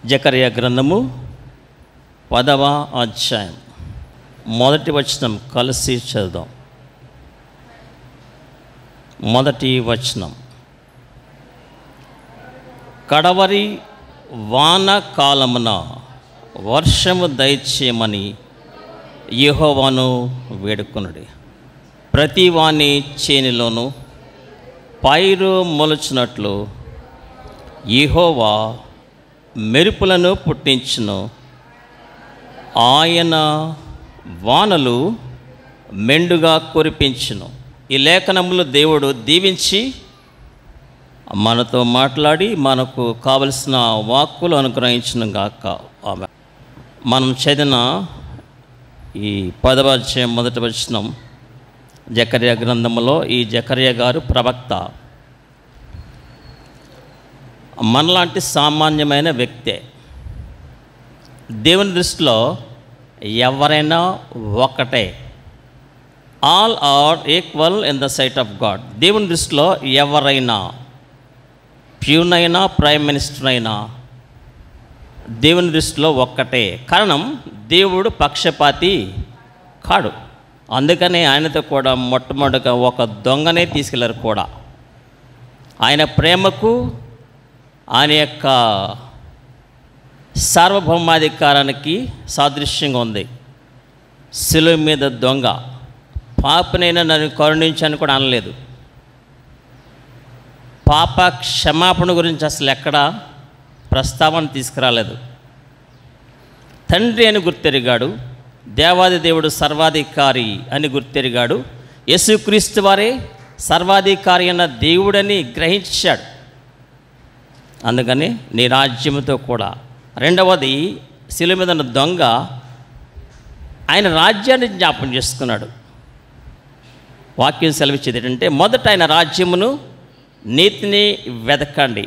జకర్యా గ్రంథము 10వ అధ్యాయం మొదటి వచనం కలిసి చదువుదాం. మొదటి వచనం. కడవరి వాన కాలమున వర్షము దయచేయమని యెహోవాను వేడుకొనుడి. ప్రతి వాని చేనిలోను పైరు మొలచినట్లు యెహోవా మెరుపులను పుట్టించును. ఆయన వానలు మెండుగా కురిపించును. ఈ లేఖనములు దేవుడు దీవించి మనతో మాట్లాడి మనకు కావలసిన వాక్కులు అనుగ్రహించును గాక. ఆమె మనం చదివిన ఈ 10వ అధ్యాయం మొదటి వచనం జకర్యా గ్రంథములో ఈ జకర్యా గారు ప్రవక్త. మనలాంటి సామాన్యమైన వ్యక్తే. దేవుని దృష్టిలో ఎవరైనా ఒకటే. All are equal in the sight of God. దేవుని దృష్టిలో ఎవరైనా, ప్యూన్ అయినా ప్రైమ్ మినిస్టర్ అయినా దేవుని దృష్టిలో ఒక్కటే. కారణం, దేవుడు పక్షపాతి కాడు. అందుకనే ఆయనతో కూడా మొట్టమొదటిగా ఒక దొంగనే తీసుకెళ్లారు కూడా. ఆయన ప్రేమకు, ఆయన యొక్క సార్వభౌమాధికారానికి సాదృశ్యంగా ఉంది. శిలువ మీద దొంగ, పాపనైనా నన్ను కరుణించని కూడా అనలేదు. పాప క్షమాపణ గురించి అసలు ఎక్కడా ప్రస్తావన తీసుకురాలేదు. తండ్రి అని గుర్తెరిగాడు, దేవాది దేవుడు సర్వాధికారి అని గుర్తెరిగాడు. యేసుక్రీస్తు వారే సర్వాధికారి అన్న దేవుడని గ్రహించాడు. అందుకని నీ రాజ్యముతో కూడా. రెండవది, శిలువ మీద ఉన్న దొంగ ఆయన రాజ్యాన్ని జ్ఞాపం చేసుకున్నాడు. వాక్యం సెలవిచ్చేది ఏంటంటే, మొదట ఆయన రాజ్యమును నీతిని వెతకండి.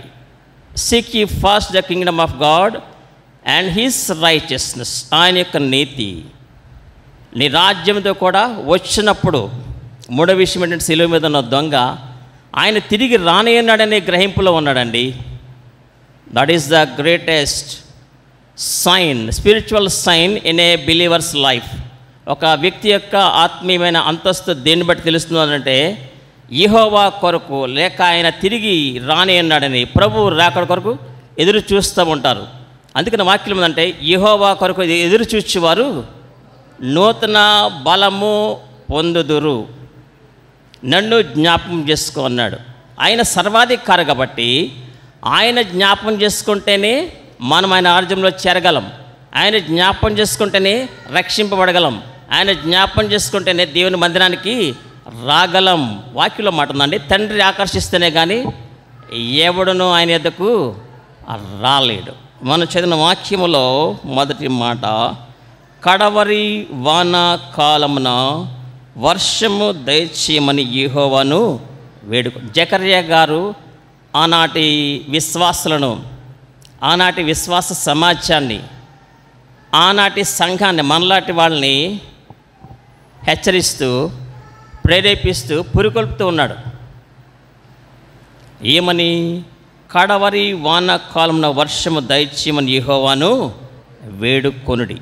సీక్ యీ first the Kingdom of God and his righteousness. ఆయన యొక్క నీతి నీ రాజ్యంతో కూడా వచ్చినప్పుడు. మూడో విషయం ఏంటంటే, శిలువ మీద ఉన్న దొంగ ఆయన తిరిగి రానేయన్నాడనే గ్రహింపులో ఉన్నాడండి. That is the greatest sign, spiritual sign in a believer's life. ఒక వ్యక్తి యొక్క ఆత్మీయమైన అంతస్తు దేన్ని బట్టి తెలుస్తుందంటే, యెహోవా కొరకు లేక ఆయన తిరిగి రాని అన్నాడని ప్రభు రాకడ కొరకు ఎదురు చూస్తూ ఉంటారు. అందుకని వాక్యం ఏంటంటే, యెహోవా కొరకు ఎదురు చూచేవారు నూతన బలము పొందుదురు. నన్ను జ్ఞాపకం చేసుకో అన్నాడు. ఆయన సర్వాధికారి కాబట్టి ఆయన జ్ఞాపకం చేసుకుంటేనే మనం ఆయన రాజ్యంలో చేరగలం. ఆయన జ్ఞాపకం చేసుకుంటేనే రక్షింపబడగలం. ఆయన జ్ఞాపకం చేసుకుంటేనే దేవుని మందిరానికి రాగలం. వాక్యంలో మాట ఉందండి, తండ్రి ఆకర్షిస్తేనే కానీ ఎవడునూ ఆయన యొద్దకు రాలేడు. మనం చదివిన వాక్యములో మొదటి మాట, కడవరి వాన కాలమున వర్షము దయచేయమని యెహోవాను వేడుకో. జకర్యా గారు ఆనాటి విశ్వాసులను, ఆనాటి విశ్వాస సమాజాన్ని, ఆనాటి సంఘాన్ని, మనలాంటి వాళ్ళని హెచ్చరిస్తూ, ప్రేరేపిస్తూ, పురికొల్పుతూ ఉన్నాడు. ఏమని? కడవరి వాన కాలమున వర్షము దయచేయమని యెహోవాను వేడుకొనుడి.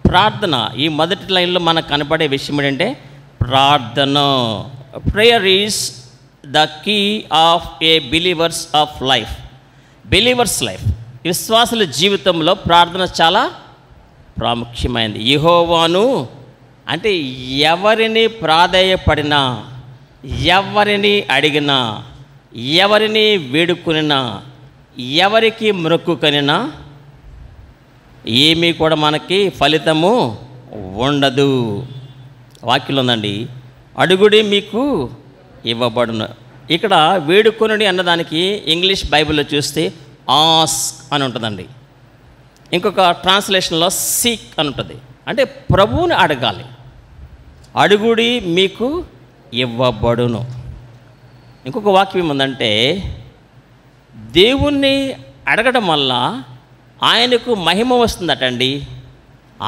ప్రార్థన. ఈ మొదటి లైన్లో మనకు కనపడే విషయం ఏంటంటే ప్రార్థన. Prayer is the key of a believer's of life. Believer's life, విశ్వాసుల జీవితంలో ప్రార్థన చాలా ప్రాముఖ్యమైనది. యెహోవాను అంటే ఎవరిని ప్రాధేయపడినా, ఎవరిని అడిగినా, ఎవరిని వేడుకునినా, ఎవరికి మొక్కుకొనినా ఏమీ కూడా మనకి ఫలితము ఉండదు. వాక్యంలో ఉందండి, అడుగుడి మీకు ఇవ్వబడును. ఇక్కడ వేడుకొనుడి అన్నదానికి ఇంగ్లీష్ బైబిల్లో చూస్తే ఆస్క్ అని ఉంటుందండి. ఇంకొక ట్రాన్స్లేషన్లో సీక్ అని ఉంటుంది. అంటే ప్రభువుని అడగాలి. అడుగుడి మీకు ఇవ్వబడును. ఇంకొక వాక్యం ఏముందంటే, దేవుణ్ణి అడగడం వల్ల ఆయనకు మహిమ వస్తుందటండి.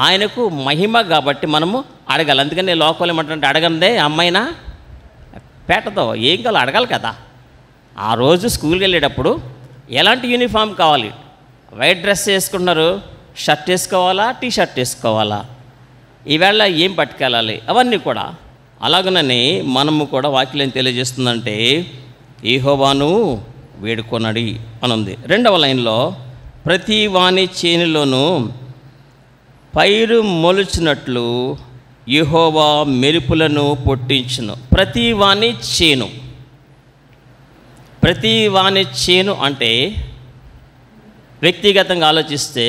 ఆయనకు మహిమ కాబట్టి మనము అడగాలి. అందుకని లోకంలో ఏమంటే, అడగందే అమ్మాయినా పేటతో ఏం కావాలి అడగాలి కదా. ఆ రోజు స్కూల్కి వెళ్ళేటప్పుడు ఎలాంటి యూనిఫామ్ కావాలి, వైట్ డ్రెస్ వేసుకుంటున్నారు, షర్ట్ వేసుకోవాలా, టీ షర్ట్ వేసుకోవాలా, ఈవేళ ఏం పట్టుకెళ్ళాలి, అవన్నీ కూడా. అలాగనని మనము కూడా వాక్యం ఏం తెలియజేస్తుందంటే యెహోవాను వేడుకొనడి అని ఉంది. 2వ లైన్లో ప్రతి వాని చేనులోనూ పైరు మొలుచినట్లు యెహోవా మెరుపులను పుట్టించును. ప్రతి వాని చేను, ప్రతి వాని చేను అంటే వ్యక్తిగతంగా ఆలోచిస్తే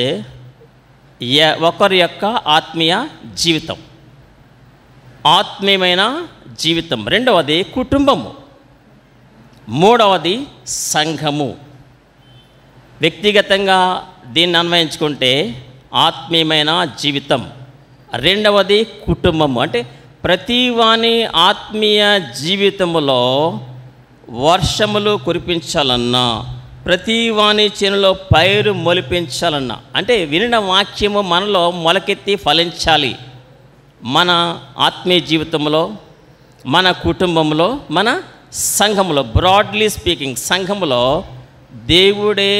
ఒకరి యొక్క ఆత్మీయ జీవితం, ఆత్మీయమైన జీవితం. 2వది కుటుంబము, 3వది సంఘము. వ్యక్తిగతంగా దీన్ని అన్వయించుకుంటే ఆత్మీయమైన జీవితం, 2వది కుటుంబము. అంటే ప్రతి వాని ఆత్మీయ జీవితములో వర్షములు కురిపించాలన్నా, ప్రతి వాని చేనులో పైరు మొలిపించాలన్నా, అంటే వినిన వాక్యము మనలో మొలకెత్తి ఫలించాలి. మన ఆత్మీయ జీవితంలో, మన కుటుంబంలో, మన సంఘములో, బ్రాడ్లీ స్పీకింగ్ సంఘములో దేవుడే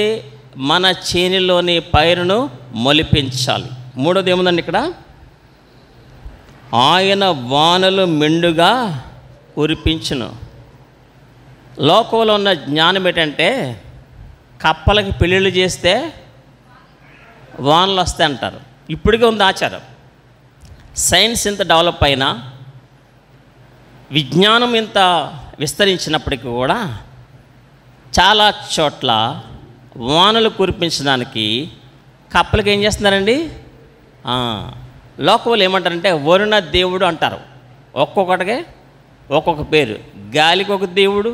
మన చేనిలోని పైరును మొలిపించాలి. 3వది ఏముందండి ఇక్కడ? ఆయన వానలు మెండుగా కురిపించును. లోకంలో ఉన్న జ్ఞానం ఏంటంటే కప్పలకి పెళ్ళిళ్ళు చేస్తే వానలు వస్తాయి అంటారు. ఇప్పటికే ఉంది ఆచారం. సైన్స్ ఇంత డెవలప్ అయినా, విజ్ఞానం ఇంత విస్తరించినప్పటికీ కూడా చాలా చోట్ల వానలు కురిపించడానికి కప్పలకి ఏం చేస్తున్నారండి? లోకంలో ఏమంటారంటే వరుణ దేవుడు అంటారు. ఒక్కొక్కటికే ఒక్కొక్క పేరు. గాలికి ఒక దేవుడు,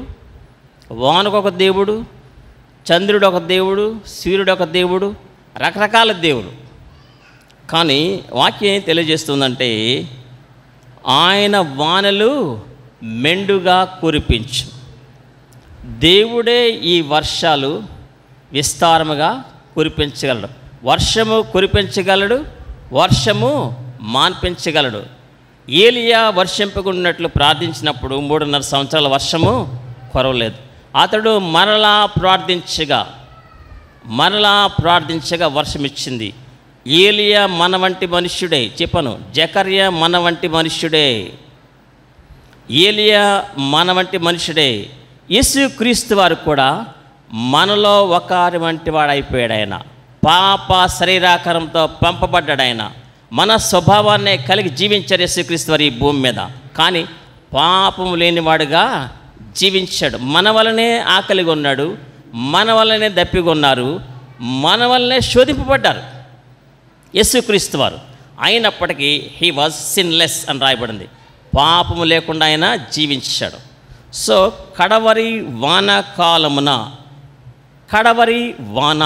వానకు ఒక దేవుడు, చంద్రుడు ఒక దేవుడు, సూర్యుడు ఒక దేవుడు, రకరకాల దేవుడు. కానీ వాక్యం ఏం తెలియజేస్తుందంటే ఆయన వానలు మెండుగా కురిపించు. దేవుడే ఈ వర్షాలు విస్తారముగా కురిపించగలడు. వర్షము కురిపించగలడు, వర్షము మాన్పించగలడు. ఏలియా వర్షింపకున్నట్లు ప్రార్థించినప్పుడు 3.5 సంవత్సరాల వర్షము కొరవలేదు. అతడు మరలా ప్రార్థించగా వర్షం ఇచ్చింది. ఏలియా మన వంటి మనుష్యుడే. చెప్పను, జకర్యా మన వంటి మనుష్యుడే, ఏలియా మన వంటి మనుష్యుడే. యేసుక్రీస్తు వారు కూడా మనలో ఒకరి వంటి వాడైపోయాడు. ఆయన పాప శరీరాకారంతో పంపబడ్డాడు. ఆయన మన స్వభావాన్నే కలిగి జీవించారు యేసుక్రీస్తు వారు ఈ భూమి మీద. కానీ పాపము లేనివాడుగా జీవించాడు. మన వలనే ఆకలిగా ఉన్నాడు, మన వల్లనే దప్పిగా ఉన్నారు, మన వల్లనే శోధింపబడ్డారు యేసుక్రీస్తు వారు. అయినప్పటికీ హీ వాజ్ సిన్లెస్ అని రాయబడింది. పాపము లేకుండా ఆయన జీవించాడు. సో కడవరి వాన కాలమున, కడవరి వాన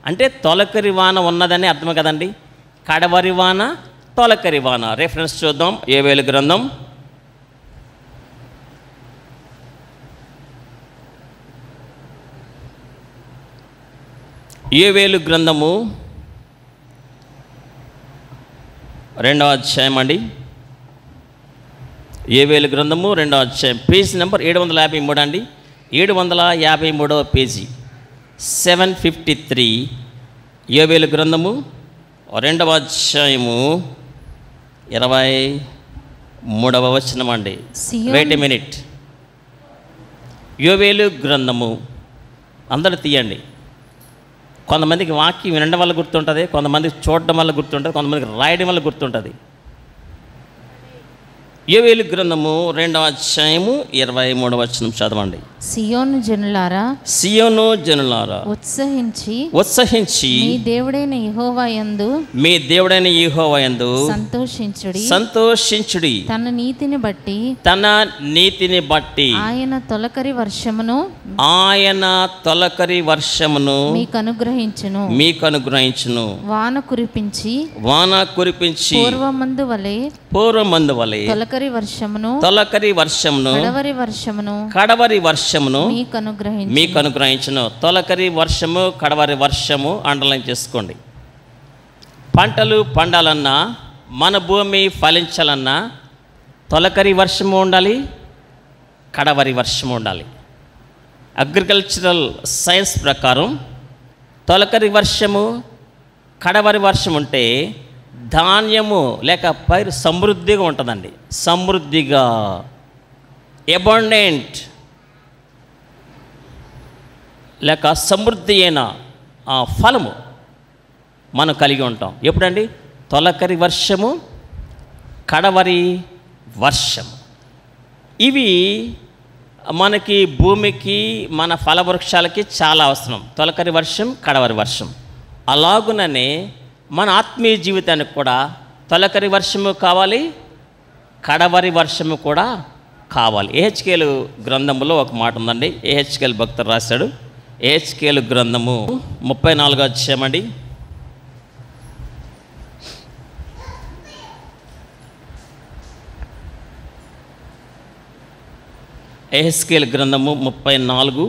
అంటే తొలకరి వాన ఉన్నదని అర్థం కదండి. కడవరి వాన, తొలకరి వాన. రెఫరెన్స్ చూద్దాం. యోవేలు గ్రంథం 2వ అధ్యాయం అండి. యోవేలు గ్రంథము 2వ అధ్యాయం, పేజీ నెంబర్ 753 అండి. 753వ పేజీ, 753. యోవేలు గ్రంథము 2వ అధ్యాయము 23వ వచనం అండి. Wait a minute. యోవేలు గ్రంథము, అందరూ తీయండి. కొంతమందికి వాక్యం వినడం వల్ల గుర్తుంటుంది, కొంతమందికి చూడడం వల్ల గుర్తుంటుంది, కొంతమందికి రాయడం వల్ల గుర్తుంటుంది. యోవేలు గ్రంథము 2వ అధ్యాయము 23వ వచనం చదవండి. సియోను జనులారా, సియోను జనులారా, ఉత్సహించి మీ దేవుడైన యెహోవా యందు సంతోషించుడి. తన నీతిని బట్టి ఆయన తొలకరి వర్షమును మీకు అనుగ్రహించును. వాన కురిపించి పూర్వమందు వలె తొలకరి వర్షమును కడవరి వర్షమును మీకు అనుగ్రహించును. తొలకరి వర్షము, కడవరి వర్షము అండర్లైన్ చేసుకోండి. పంటలు పండాలన్నా, మన భూమి ఫలించాలన్నా తొలకరి వర్షము ఉండాలి, కడవరి వర్షము ఉండాలి. అగ్రికల్చరల్ సైన్స్ ప్రకారం తొలకరి వర్షము, కడవరి వర్షం ఉంటే ధాన్యము లేక పైరు సమృద్ధిగా ఉంటుందండి. సమృద్ధిగా, అబండెంట్ లేక సమృద్ధి అయిన ఫలము మనం కలిగి ఉంటాం. ఎప్పుడండి? తొలకరి వర్షము, కడవరి వర్షము. ఇవి మనకి భూమికి, మన ఫలవృక్షాలకి చాలా అవసరం. తొలకరి వర్షం, కడవరి వర్షం. అలాగుననే మన ఆత్మీయ జీవితానికి కూడా తొలకరి వర్షము కావాలి, కడవరి వర్షము కూడా కావాలి. ఏహెచ్కేలు గ్రంథములో ఒక మాట ఉందండి. ఏహెచ్కేలు భక్తుడు రాశాడు. ఏహెచ్కేలు గ్రంథము 34వ అధ్యాయమండి. ఏహెచ్కేలు గ్రంథము 34:26.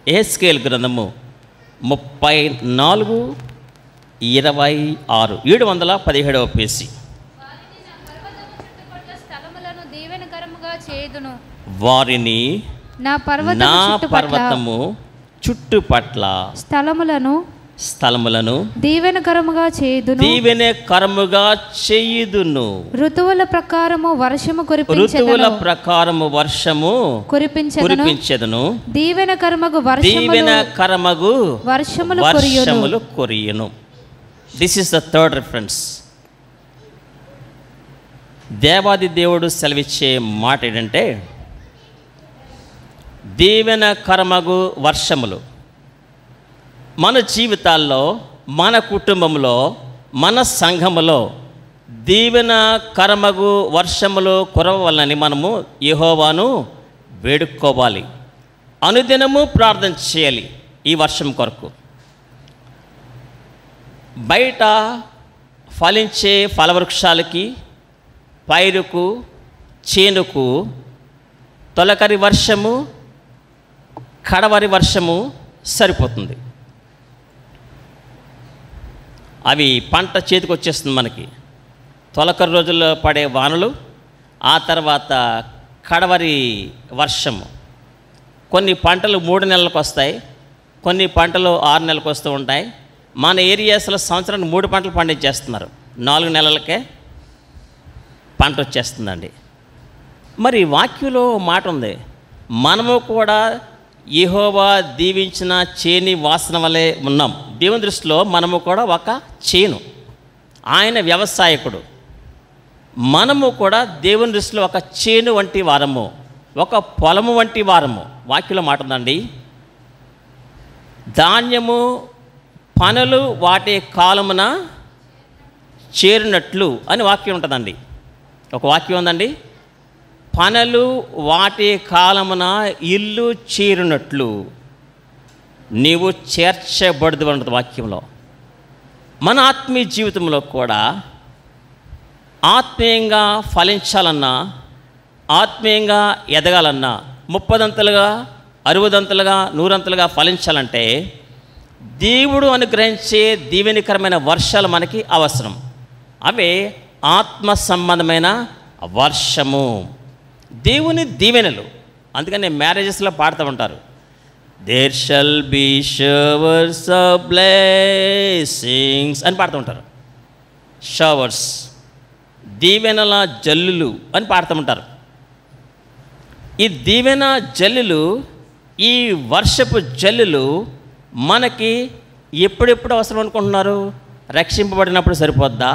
ఏహెచ్కేలు గ్రంథము 34:26, 717వ పేజీ. వారిని నా పర్వతము చుట్టుపట్ల స్థలములను దీవెనకరముగా చేయుదును. ఋతువుల ప్రకారము వర్షము కురిపించెదను. దీవెనకరమగు వర్షములు కురియును. This is the third reference. దేవాది దేవుడు సెలవిచ్చే మాట ఏంటంటే, దీవెనకరమగు వర్షములు మన జీవితాల్లో, మన కుటుంబంలో, మన సంఘములో దీవెనకరమగు వర్షములు కురవాలని మనము యెహోవాను వేడుకోవాలి. అనుదినము ప్రార్థన చేయాలి ఈ వర్షం కొరకు. బయట ఫలించే ఫలవృక్షాలకి, పైరుకు, చేనుకు తొలకరి వర్షము, కడవరి వర్షము సరిపోతుంది. అవి పంట చేతికి వచ్చేస్తుంది మనకి. తొలకరి రోజుల్లో పడే వానలు, ఆ తర్వాత కడవరి వర్షము. కొన్ని పంటలు 3 నెలలకు వస్తాయి, కొన్ని పంటలు 6 నెలలకు వస్తూ ఉంటాయి. మన ఏరియాస్లో సంవత్సరానికి 3 పంటలు పండించేస్తున్నారు. 4 నెలలకే పంట వచ్చేస్తుందండి. మరి వాక్యంలో మాట ఉంది, మనము కూడా యెహోవా దీవించిన చేని వాసన వలె ఉన్నాం. దేవుని దృష్టిలో మనము కూడా ఒక చేను. ఆయన వ్యవసాయకుడు. మనము కూడా దేవుని దృష్టిలో ఒక చేను వంటి వారము, ఒక పొలము వంటి వారము. వాక్యంలో మాట ఉందండి, ధాన్యము పనులు వాటి కాలమున చేరినట్లు అని వాక్యం ఉంటుందండి. ఒక వాక్యం ఉందండి, పనులు వాటి కాలమున ఇల్లు చేరినట్లు నీవు చేర్చబడదు అన్నది వాక్యంలో. మన ఆత్మీయ జీవితంలో కూడా ఆత్మీయంగా ఫలించాలన్నా, ఆత్మీయంగా ఎదగాలన్నా, 30దంతలుగా, 60దంతలుగా, 100ంతలుగా ఫలించాలంటే దేవుడు అనుగ్రహించే దీవెనికరమైన వర్షాలు మనకి అవసరం. అవే ఆత్మ సంబంధమైన వర్షము, దేవుని దీవెనలు. అందుకని మ్యారేజెస్లో పాడుతూ ఉంటారు, there shall be showers of blessings అని పాడుతూ ఉంటారు. షవర్స్, దీవెనల జల్లులు అని పాడుతూ ఉంటారు. ఈ దీవెన జల్లులు, ఈ వర్షపు జల్లులు మనకి ఎప్పుడెప్పుడు అవసరం అనుకుంటున్నారు? రక్షింపబడినప్పుడు సరిపోద్దా?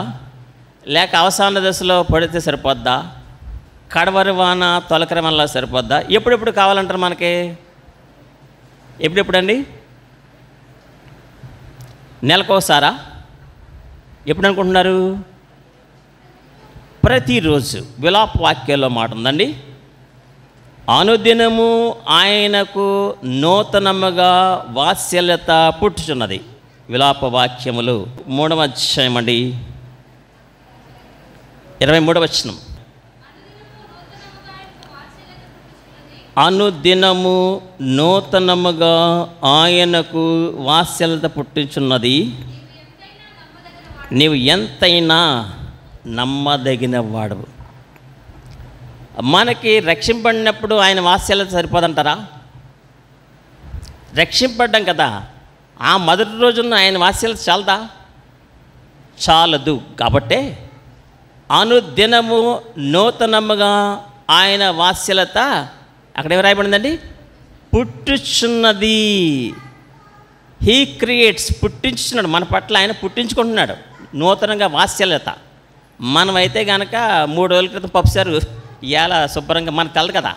లేక అవసాన దశలో పడితే సరిపోద్దా? కడవరి వాన, తొలకరి వానలా సరిపోద్దా? ఎప్పుడెప్పుడు కావాలంటారు మనకి? ఎప్పుడెప్పుడండి? నెలకోసారా? ఎప్పుడు అనుకుంటున్నారు? ప్రతిరోజు. విలాప వాక్యాల్లో మాట ఉందండి, అనుదినము ఆయనకు నూతనముగా వాత్సల్యత పుట్టుచున్నది. విలాప వాక్యములు 3వ అధ్యాయం అండి, 23వ వచనం. అనుదినము నూతనముగా ఆయనకు వాత్సల్యత పుట్టుచున్నది, నీవు ఎంతైనా నమ్మదగిన వాడవు. మనకి రక్షింపడినప్పుడు ఆయన వాత్సల్యత సరిపోదంటారా? రక్షింపడ్డాం కదా, ఆ మొదటి రోజున ఆయన వాత్సల్యత చాలదా? చాలదు. కాబట్టే అనుదినము నూతనముగా ఆయన వాత్సల్యత అక్కడ ఏమి రాయబడిందండి? పుట్టుచున్నది. హీ క్రియేట్స్, పుట్టించున్నాడు మన పట్ల, ఆయన పుట్టించుకుంటున్నాడు నూతనంగా వాత్సల్యత. మనమైతే కనుక 3 రోజుల క్రితం పప్పుసారు ఇవాళ శుభ్రంగా మనకు తెలదు కదా.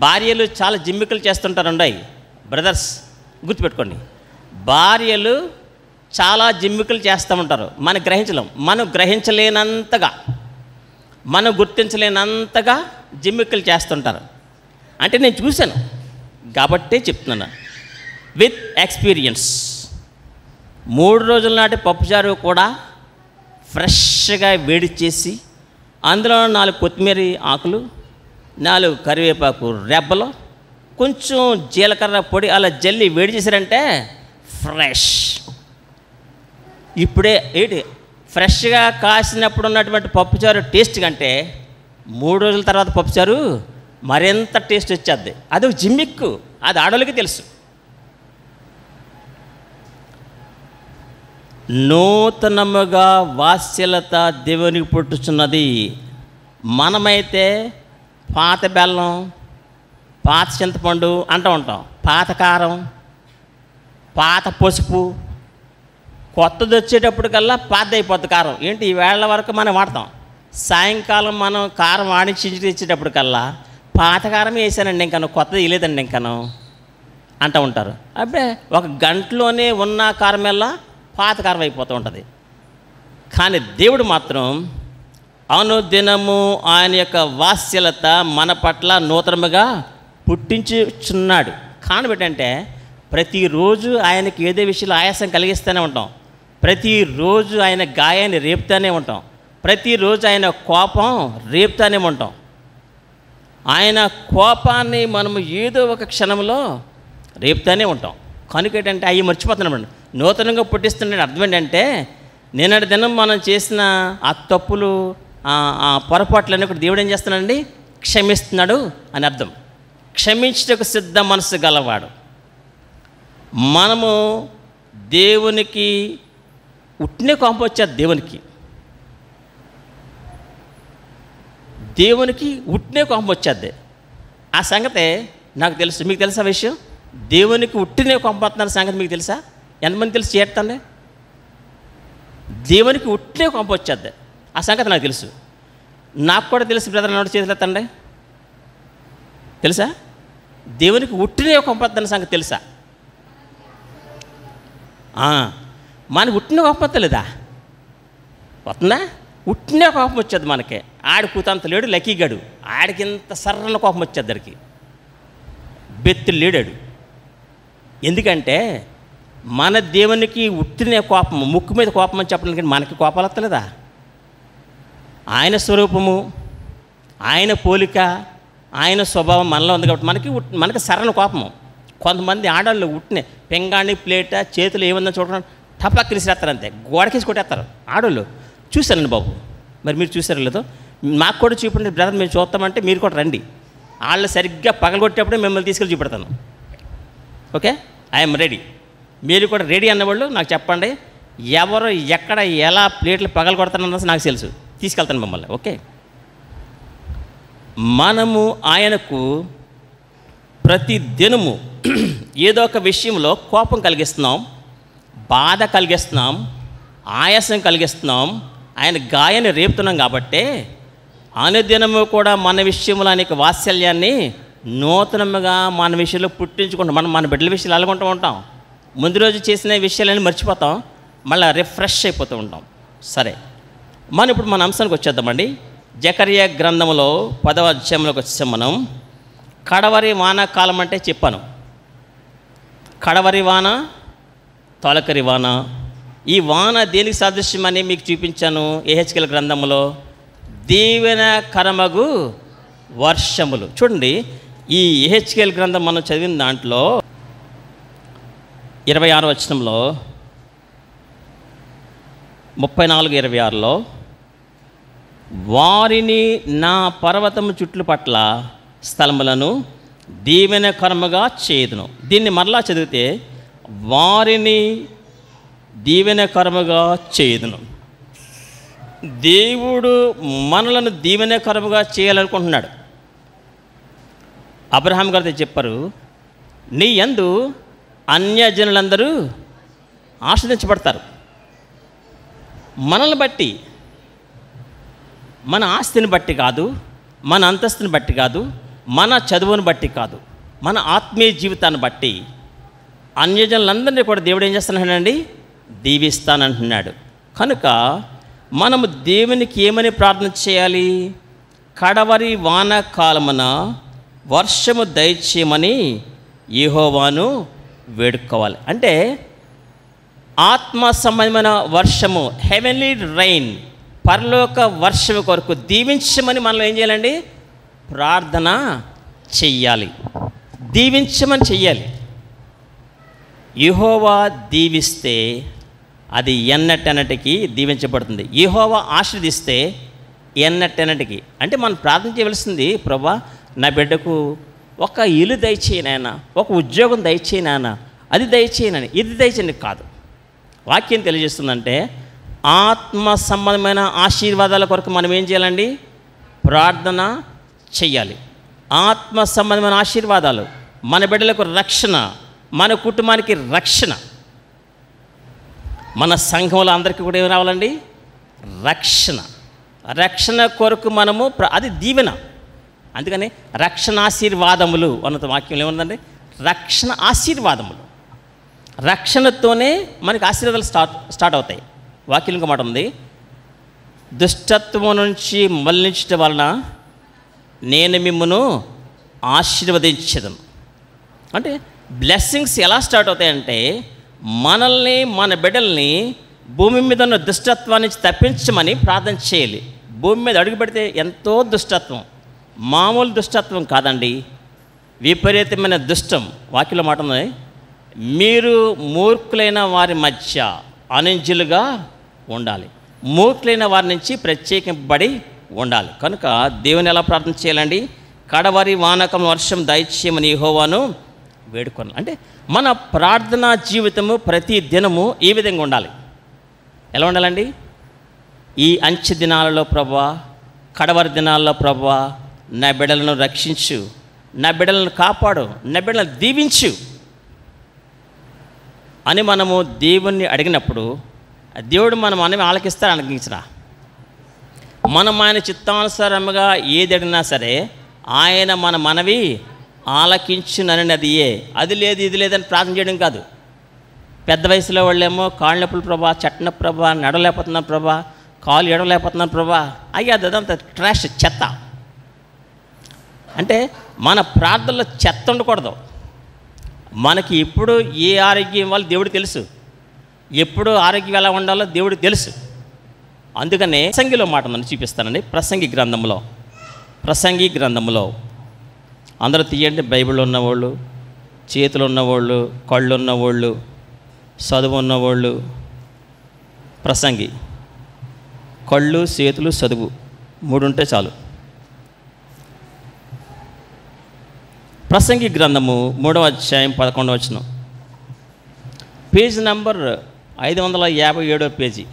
భార్యలు చాలా జిమ్మికలు చేస్తుంటారండి బ్రదర్స్, గుర్తుపెట్టుకోండి. భార్యలు చాలా జిమ్మికలు చేస్తూ ఉంటారు, మనం గ్రహించలేం. మనం గ్రహించలేనంతగా, మనం గుర్తించలేనంతగా జిమ్మికలు చేస్తుంటారు. అంటే నేను చూశాను కాబట్టే చెప్తున్నాను, విత్ ఎక్స్పీరియన్స్. 3 రోజుల నాటి పప్పుచారు కూడా ఫ్రెష్గా వేడి చేసి అందులో 4 కొత్తిమీర ఆకులు, 4 కరివేపాకు రెబ్బలు, కొంచెం జీలకర్ర పొడి అలా జల్లి వేడి చేశారంటే ఫ్రెష్. ఇప్పుడే ఏంటి ఫ్రెష్గా కాసినప్పుడు ఉన్నటువంటి పప్పుచారు టేస్ట్ కంటే 3 రోజుల తర్వాత పప్పుచారు మరింత టేస్ట్ వచ్చేది. అది ఒక జిమ్మిక్కు, అది ఆడోళ్ళకి తెలుసు. నూతనముగా వాత్సల్యత దేవునికి పుట్టుచున్నది. మనమైతే పాత బెల్లం, పాత చింతపండు అంటూ ఉంటాం, పాత కారం, పాత పసుపు. కొత్తది వచ్చేటప్పటికల్లా పాతది అయిపోద్ది కారం. ఏంటి ఈ వేళ వరకు మనం వాడతాం, సాయంకాలం మనం కారం ఆడించి తెచ్చేటప్పటికల్లా పాత కారం వేసానండి ఇంకాను, కొత్తది వేయలేదండి ఇంకాను అంటూ ఉంటారు. అబ్బే ఒక గంటలోనే ఉన్న కారం వల్ల పాత కారం అయిపోతూ ఉంటుంది. కానీ దేవుడు మాత్రం అనుదినము ఆయన యొక్క వాత్సల్యత మన పట్ల నూతనముగా పుట్టించుచున్నాడు. కారణమేంటంటే ప్రతిరోజు ఆయనకి ఏదో విషయంలో ఆయాసం కలిగిస్తూనే ఉంటాం, ప్రతిరోజు ఆయన గాయాన్ని రేపుతూనే ఉంటాం, ప్రతిరోజు ఆయన కోపం రేపుతూనే ఉంటాం. ఆయన కోపాన్ని మనము ఏదో ఒక క్షణంలో రేపుతూనే ఉంటాం. కనుక ఏంటంటే అవి మర్చిపోతున్నామండి. నూతనంగా పుట్టిస్తున్నాడు అర్థం ఏంటంటే నిన్నటి దినం మనం చేసిన ఆ తప్పులు, ఆ పొరపాట్లన్నీ కూడా దేవుడు ఏం చేస్తున్నాడండి? క్షమిస్తున్నాడు అని అర్థం. క్షమించటకు సిద్ధ మనసు గలవాడు. మనము దేవునికి ఉట్టినే కోపం వచ్చేది, దేవునికి ఉట్టినే కోపం వచ్చేది. ఆ సంగతే నాకు తెలుసు. మీకు తెలుసా విషయం? దేవునికి ఉట్టినే కోపం వస్తున్న సంగతి మీకు తెలుసా? ఎంతమంది తెలుసు? చేస్తాండి. దేవునికి ఉట్టినే కోపం వచ్చేది, ఆ సంగతి నాకు తెలుసు. నాకు కూడా తెలుసు. బ్రదర్ నోటి చేతులు ఎత్తండి. తెలుసా? దేవునికి ఉట్టినే కోపం వస్తున్న సంగతి తెలుసా? మనకి ఉట్టిన కోపం వస్తలేదా? వస్తుందా? ఉట్టినే కోపం వచ్చేది మనకి. ఆడి కూతంత లేడు లక్కీగాడు, ఆడికింత సర్రన కోపం వచ్చేది. దానికి బెత్తులు లేడాడు. ఎందుకంటే మన దేవునికి ఉట్టినే కోపం, ముక్కు మీద కోపం అని చెప్పడానికి, కానీ మనకి కోపాలు వస్తలేదా? ఆయన స్వరూపము, ఆయన పోలిక, ఆయన స్వభావం మనలో ఉంది కాబట్టి మనకి సరైన కోపము. కొంతమంది ఆడవాళ్ళు ఉట్టినే పెంగాణి ప్లేట చేతులు ఏముందని చూడకుండా టపాక్ విసిరేస్తారు, అంతే గోడకేసి కొట్టేస్తారు ఆడవాళ్ళు. చూశానండి బాబు, మరి మీరు చూసారో లేదో? మాకు కూడా చూపండి బ్రదర్, మేము చూస్తామంటే మీరు కూడా రండి. వాళ్ళు సరిగ్గా పగలగొట్టేప్పుడే మిమ్మల్ని తీసుకెళ్ళి చూపెడతాను. Okay, I'm ready. మీరు కూడా రెడీ అన్నవాళ్ళు నాకు చెప్పండి. ఎవరు ఎక్కడ ఎలా ప్లేట్లు పగల కొడతానన్నది నాకు తెలుసు, తీసుకెళ్తాను మిమ్మల్ని. ఓకే, మనము ఆయనకు ప్రతి దినము ఏదో ఒక విషయంలో కోపం కలిగిస్తున్నాం, బాధ కలిగిస్తున్నాం, ఆయాసం కలిగిస్తున్నాం, ఆయన గాయాన్ని రేపుతున్నాం. కాబట్టి అనుదినము కూడా మన విషయంలో అనేక వాత్సల్యాన్ని నూతనముగా మన విషయంలో పుట్టించుకుంటాం. మన బిడ్డల విషయాలు అలాగుంటూ ఉంటాం. ముందు రోజు చేసిన విషయాలన్నీ మర్చిపోతాం, మళ్ళీ రిఫ్రెష్ అయిపోతూ ఉంటాం. సరే, ఇప్పుడు మన అంశానికి వచ్చేద్దామండి. జకర్యా గ్రంథంలో 10వ అధ్యాయంలోకి వచ్చాం మనం. కడవరి వానాకాలం అంటే చెప్పాను, కడవరి వాన, తొలకరి వాన. ఈ వాన దేనికి సాదృశ్యమని మీకు చూపించాను. యెహెజ్కేలు గ్రంథంలో దీవెనకరమగు వర్షములు. చూడండి, ఈ యెహెజ్కేలు గ్రంథం మనం చదివిన దాంట్లో 26వ వచనంలో 34-26లో వారిని నా పర్వతము చుట్లు పట్ల స్థలములను దీవెనకరముగా చేయుదును. దీన్ని మరలా చదివితే వారిని దీవెనకరముగా చేయుదును. దేవుడు మనలను దీవెనకరముగా చేయాలనుకుంటున్నాడు. అబ్రహాం గారితో చెప్పారు, నీ యందు అన్యజనులందరూ ఆశీర్వదించబడతారు. మనల్ని బట్టి, మన ఆస్తిని బట్టి కాదు, మన అంతస్తుని బట్టి కాదు, మన చదువుని బట్టి కాదు, మన ఆత్మీయ జీవితాన్ని బట్టి అన్యజనులందరినీ కూడా దేవుడు ఏం చేస్తానండి? దీవిస్తానంటున్నాడు. కనుక మనము దేవునికి ఏమని ప్రార్థన చేయాలి? కడవరి వానాకాలమున వర్షము దయచేయమని యెహోవాను వేడుకోవాలి. అంటే ఆత్మ సంబంధమైన వర్షము, హెవెన్లీ రైన్, పరలోక వర్షము కొరకు దీవించమని మనం ఏం చేయాలండి? ప్రార్థన చెయ్యాలి, దీవించమని చెయ్యాలి. యెహోవా దీవిస్తే అది ఎన్నటెన్నటికి దీవించబడుతుంది. యెహోవా ఆశీర్వదిస్తే ఎన్నటెన్నటికి. అంటే మనం ప్రార్థన చేయవలసింది, ప్రభా నా బిడ్డకు ఒక ఇల్లు దయచేయనాయన, ఒక ఉద్యోగం దయచేయనాయన, అది దయచేయనని, ఇది దయచేయని కాదు. వాక్యం తెలియజేస్తుందంటే ఆత్మ సంబంధమైన ఆశీర్వాదాల కొరకు మనం ఏం చేయాలండి? ప్రార్థన చెయ్యాలి. ఆత్మ సంబంధమైన ఆశీర్వాదాలు, మన బిడ్డలకు రక్షణ, మన కుటుంబానికి రక్షణ, మన సంఘంలో అందరికీ కూడా ఏమి రావాలండి? రక్షణ. రక్షణ కొరకు మనము అది దీవెన. అందుకని రక్షణ ఆశీర్వాదములు అన్న వాక్యంలో ఏముందండి? రక్షణ ఆశీర్వాదములు. రక్షణతోనే మనకి ఆశీర్వాదాలు స్టార్ట్ అవుతాయి. వాక్యం ఇంకో మాట ఉంది, దుష్టత్వం నుంచి మళ్లించడం వలన నేను మిమ్మును ఆశీర్వదించదను. అంటే బ్లెస్సింగ్స్ ఎలా స్టార్ట్ అవుతాయంటే, మనల్ని, మన బిడ్డల్ని భూమి మీద ఉన్న దుష్టత్వాన్ని నుంచి తప్పించమని ప్రార్థన చేయాలి. భూమి మీద అడుగు పెడితే ఎంతో దుష్టత్వం, మామూలు దుష్టత్వం కాదండి, విపరీతమైన దుష్టం. వాక్యంలో మాట ఉంది, మీరు మూర్ఖులైన వారి మధ్య అనుజులుగా ఉండాలి, మూర్ఖులైన వారి నుంచి ప్రత్యేకింపబడి ఉండాలి. కనుక దేవుని ఎలా ప్రార్థన చేయాలండి? కడవరి వానకం వర్షం దయచేయమని యెహోవాను వేడుకోవాలి. అంటే మన ప్రార్థనా జీవితము ప్రతి దినము ఈ విధంగా ఉండాలి. ఎలా ఉండాలండి? ఈ అంచె దినాలలో ప్రభువా, కడవరి దినాల్లో ప్రభువా, నా బిడ్డలను రక్షించు, నా బిడ్డలను కాపాడు, నా బిడ్డలను దీవించు అని మనము దేవుణ్ణి అడిగినప్పుడు దేవుడు మనం ఆలకిస్తాడు, ఆలకించరా. మనం ఆయన చిత్తానుసారముగా ఏది అడిగినా సరే ఆయన మన మనవి ఆలకించునని అది లేదు ఇది లేదని ప్రార్థన చేయడం కాదు. పెద్ద వయసులో వాళ్ళేమో కాళ్ళ నొప్పులు ప్రభా, చెట్ట నొప్పి ప్రభా, నడవలేకపోతున్నాను ప్రభా, కాలు ఎడవలేకపోతున్నాను ప్రభా, అయ్యాది అదంతా ట్రాష్, చెత్త. అంటే మన ప్రార్థనలో చెత్త ఉండకూడదు. మనకి ఎప్పుడు ఏ ఆరోగ్యం ఇవ్వాలో దేవుడు తెలుసు, ఎప్పుడు ఆరోగ్యం ఎలా ఉండాలో దేవుడు తెలుసు. అందుకనే ప్రసంగిలో మాట మనం చూపిస్తానండి. ప్రసంగి గ్రంథంలో అందరూ తీయండి. బైబిల్లో ఉన్నవాళ్ళు, చేతులు ఉన్నవాళ్ళు, కళ్ళు ఉన్నవాళ్ళు, చదువు ఉన్నవాళ్ళు. ప్రసంగి, కళ్ళు, చేతులు, చదువు 3 ఉంటే చాలు. ప్రసంగి గ్రంథము 3వ అధ్యాయం 11వ వచనం, పేజ్ నంబర్ 557 పేజీ,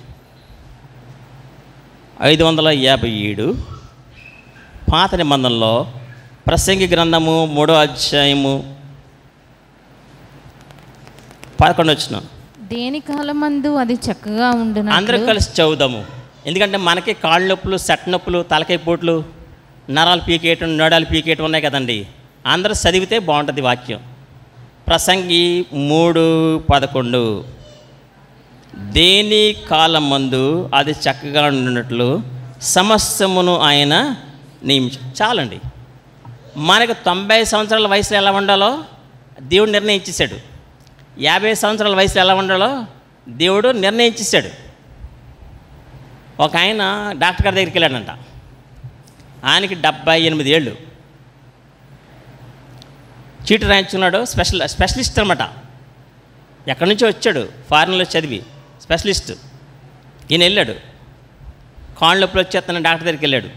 557 పాత నిబంధనలో ప్రసంగి గ్రంథము 3వ అధ్యాయము 11వ వచనం. దేని కాలమందు అది చక్కగా ఉండును. అందరూ కలిసి చదువుదాము. ఎందుకంటే మనకి కాళ్ళ నొప్పులు, సెట్ నొప్పులు, తలకాయ పోట్లు, నరాలు పీకేయటం, నడాలు పీకేయటం ఉన్నాయి కదండి. అందరూ చదివితే బాగుంటుంది వాక్యం. ప్రసంగి 3:11, దేని కాలమందు అది చక్కగా ఉండినట్లు సమస్తమును ఆయన చాలండి. మనకు 90 సంవత్సరాల వయసులో ఎలా ఉండాలో దేవుడు నిర్ణయించేశాడు. 50 సంవత్సరాల వయసులో ఎలా ఉండాలో దేవుడు నిర్ణయించేశాడు. ఒక ఆయన డాక్టర్ గారి దగ్గరికి వెళ్ళాడంట. ఆయనకి 78 ఏళ్ళు. చీటి రాయించుకున్నాడు. స్పెషలిస్ట్ అనమాట. ఎక్కడి నుంచో వచ్చాడు, ఫారిన్లో చదివి స్పెషలిస్ట్. ఈయన వెళ్ళాడు. కాళ్ళు నొప్పులు వచ్చేస్తాను డాక్టర్ దగ్గరికి వెళ్ళాడు.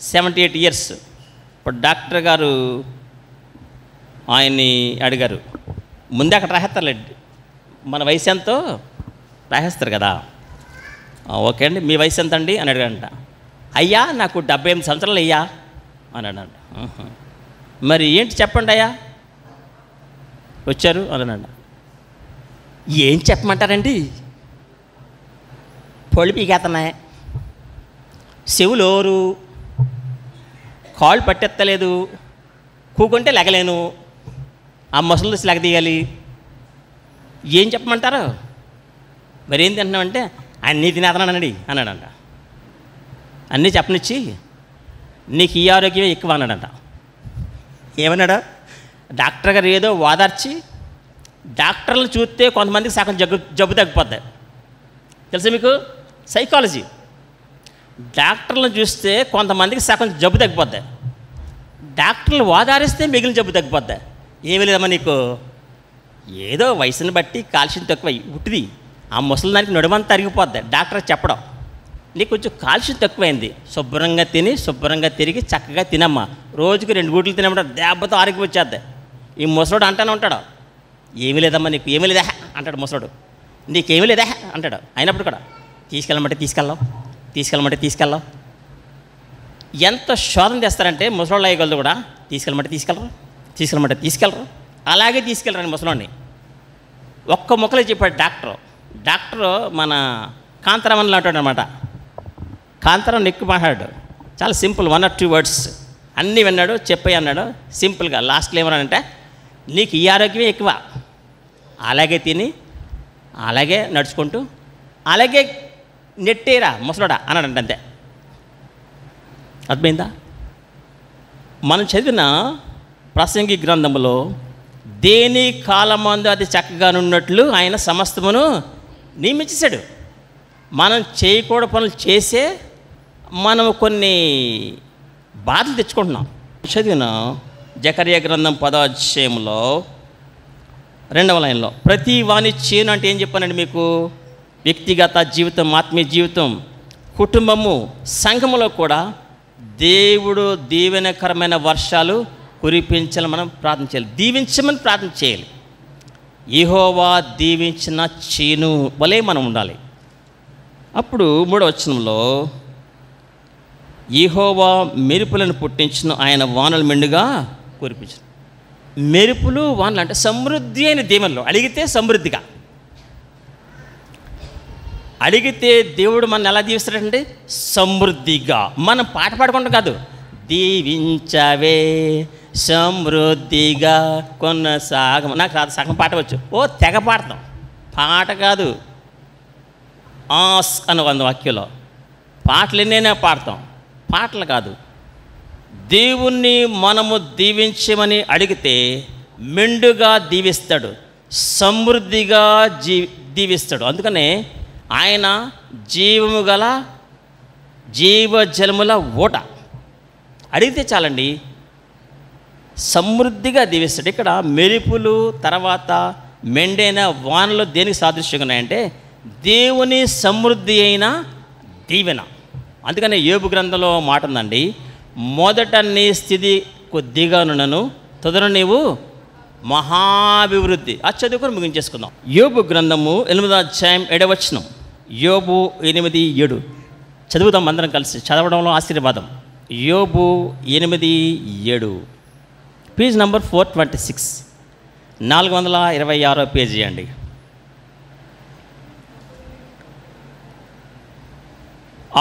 78 ఇయర్స్. ఇప్పుడు డాక్టర్ గారు ఆయన్ని అడిగారు, ముందే అక్కడ రాసేస్తారులేండి, మన వయసు ఎంతో రాసేస్తారు కదా. ఓకే అండి, మీ వయసు ఎంత అండి అని అడిగాడంట. అయ్యా నాకు 78 సంవత్సరాలు అయ్యా అన్నాడంట. మరి ఏంటి చెప్పండి అయ్యా వచ్చారు అన్నాడంట. ఏం చెప్పమంటారండి, పొళ్ళు పీకేస్తున్నాయి, చెవులోరు, కాళ్ళు పట్టెత్తలేదు, కూకుంటే లెగలేను, ఆ ముసలు దోసి లెగ తీయాలి, ఏం చెప్పమంటారు, మరి ఏం తింటున్నామంటే అన్నీ తినేతనానండి అన్నాడంట. అన్నీ చెప్పనిచ్చి నీకు ఈ ఆరోగ్యమే ఎక్కువ అన్నాడంట. ఏమన్నాడు డాక్టర్ గారు? ఏదో వాదార్చి, డాక్టర్లు చూస్తే కొంతమందికి సగం జబ్బు తగ్గిపోద్ది తెలుసా మీకు, సైకాలజీ. డాక్టర్లను చూస్తే కొంతమందికి సగం జబ్బు తగ్గిపోద్ది, డాక్టర్లు వాదారిస్తే మిగిలిన జబ్బు తగ్గిపోద్ది. ఏమీ లేదమ్మా నీకు, ఏదో వయసుని బట్టి కాల్షియం తక్కువ ఉట్టిది, ఆ ముసలిదానికి నడుమంతా తరిగిపోద్ది, డాక్టర్ చెప్పడం. నీకు కొంచెం కాల్షియం తక్కువైంది, శుభ్రంగా తిని శుభ్రంగా తిరిగి చక్కగా తినమ్మా, రోజుకి 2 గుడ్లు తినమంటాడు, దెబ్బతో ఆరోగ్యం వచ్చేద్ది. ఈ ముసలోడు అంటానే ఉంటాడు, ఏమీ లేదమ్మా నీకు, ఏమీ లేదా అంటాడు ముసలోడు, నీకేమీ లేదా అంటాడు. అయినప్పుడు కూడా తీసుకెళ్ళమంటే తీసుకెళ్ళవు. ఎంత శోధన చేస్తారంటే ముసలోళ్ళు అయ్యగలదు కూడా, తీసుకెళ్ళమంటే తీసుకెళ్ళరు, అలాగే తీసుకెళ్ళరండి ముసలోడిని. ఒక్క ముక్కలే చెప్పాడు డాక్టరు మన కాంతారామన్లో అంటాడు అనమాట. కాంతారాం ఎక్కువ మాట్లాడాడు, చాలా సింపుల్, 1 or 2 words అన్నీ విన్నాడు, చెప్పాయి అన్నాడు సింపుల్గా. లాస్ట్లో ఏమన్నాడంటే నీకు ఈ ఆరోగ్యమే ఎక్కువ, అలాగే తిని అలాగే నడుచుకుంటూ అలాగే నెట్టేరా ముసలోడా అన్నాడంట. అంతే, అర్థమైందా? మనం చదివిన ప్రసంగి గ్రంథంలో దేని కాలమందు అది చక్కగానున్నట్లు ఆయన సమస్తమును నియమించేశాడు. మనం చేయకూడని పనులు చేసే మనం కొన్ని బాధలు తెచ్చుకుంటున్నాం. చదివిన జకర్యా గ్రంథం 10వ అధ్యాయంలో 2వ లైన్లో ప్రతి వాని చేను అంటే ఏం చెప్పానండి మీకు, వ్యక్తిగత జీవితం, ఆత్మీయ జీవితం, కుటుంబము, సంఘములో కూడా దేవుడు దీవెనకరమైన వర్షాలు కురిపించాలని మనం ప్రార్థన చేయాలి, దీవించమని ప్రార్థన చేయాలి. యెహోవా దీవించిన చేను వలె మనం ఉండాలి. అప్పుడు 3వ వచనంలో యెహోవా మెరుపులను పుట్టించిన, ఆయన వానలు మెండుగా కురిపించను. మెరుపులు వానలు అంటే సమృద్ధి అయిన దీవెనలు. అడిగితే సమృద్ధిగా అడిగితే దేవుడు మన ఎలా దీవిస్తాడంటే సమృద్ధిగా. మనం పాట పాడుకుంటాం కాదు, దీవించవే సమృద్ధిగా కొనసాగం. నాకు రాదు, సగం పాట వచ్చు, తెగ పాడతాం. పాట కాదు, ఆస్ అని 100 వాక్యంలో పాటలు ఎన్నైనా పాడతాం, పాటలు కాదు. దేవుణ్ణి మనము దీవించమని అడిగితే మెండుగా దీవిస్తాడు, సమృద్ధిగా దీవిస్తాడు. అందుకనే ఆయన జీవము గల జీవజలముల ఊట. అడిగితే చాలండి, సమృద్ధిగా దీవిస్తాడు. ఇక్కడ మెరుపులు తర్వాత మెండైన వానలు దేనికి సాదృశ్యంగా ఉన్నాయంటే దేవుని సమృద్ధి అయిన దీవెన. అందుకనే యోబు గ్రంథంలో మాట ఉందండి, మొదట నీ స్థితి కొద్దిగా నున్నను, తొదర నీవు మహాభివృద్ధి. అది చదువుకొని ముగించేసుకుందాం. యోబు గ్రంథము 8వ అధ్యాయం 7వ వచనం. యోబు 8:7 చదువుతాం అందరం కలిసి, చదవడంలో ఆశీర్వాదం. యోబు 8:7, పేజ్ నంబర్ 426, 426వ పేజీ అండి.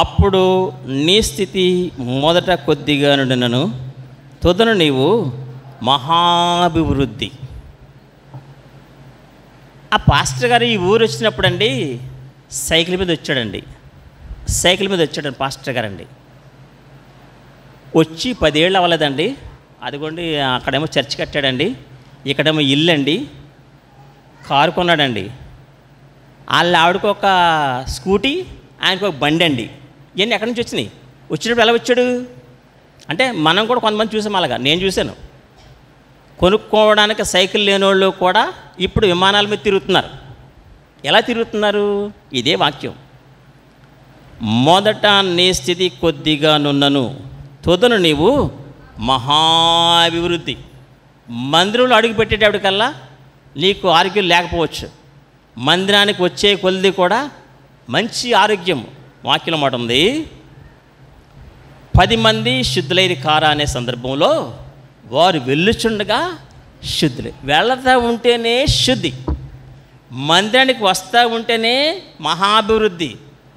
అప్పుడు నీ స్థితి మొదట కొద్దిగా నుండినను, తుదను నీవు మహాభివృద్ధి. ఆ పాస్టర్ గారు ఈ ఊరు వచ్చినప్పుడు అండి సైకిల్ మీద వచ్చాడండి, పాస్టర్ గారండి. వచ్చి 10 ఏళ్ళు అవ్వలేదండి. అదిగోండి అక్కడేమో చర్చ్ కట్టాడండి, ఇక్కడేమో ఇల్లు అండి, కారు కొన్నాడండి. వాళ్ళ ఆవిడకు ఒక స్కూటీ, ఆయనకు ఒక బండి అండి. ఇవన్నీ ఎక్కడి నుంచి వచ్చినాయి? వచ్చినప్పుడు ఎలా వచ్చాడు అంటే మనం కూడా కొంతమంది చూసాం, అలాగా నేను చూశాను. కొనుక్కోవడానికి సైకిల్ లేనోళ్ళు కూడా ఇప్పుడు విమానాల మీద తిరుగుతున్నారు. ఎలా తిరుగుతున్నారు? ఇదే వాక్యం. మొదట నీ స్థితి కొద్దిగా నున్నను, తుదను నీవు మహాభివృద్ధి. మందిరంలో అడుగు పెట్టేటప్పటికల్లా నీకు ఆరోగ్యం లేకపోవచ్చు, మందిరానికి వచ్చే కొద్ది కూడా మంచి ఆరోగ్యం. వాక్యం మాట ఉంది, 10 మంది శుద్ధులైన కారా అనే సందర్భంలో వారు వెళ్ళుచుండగా శుద్ధులే. వెళతా ఉంటేనే శుద్ధి, మందిరానికి వస్తూ ఉంటేనే మహాభివృద్ధి,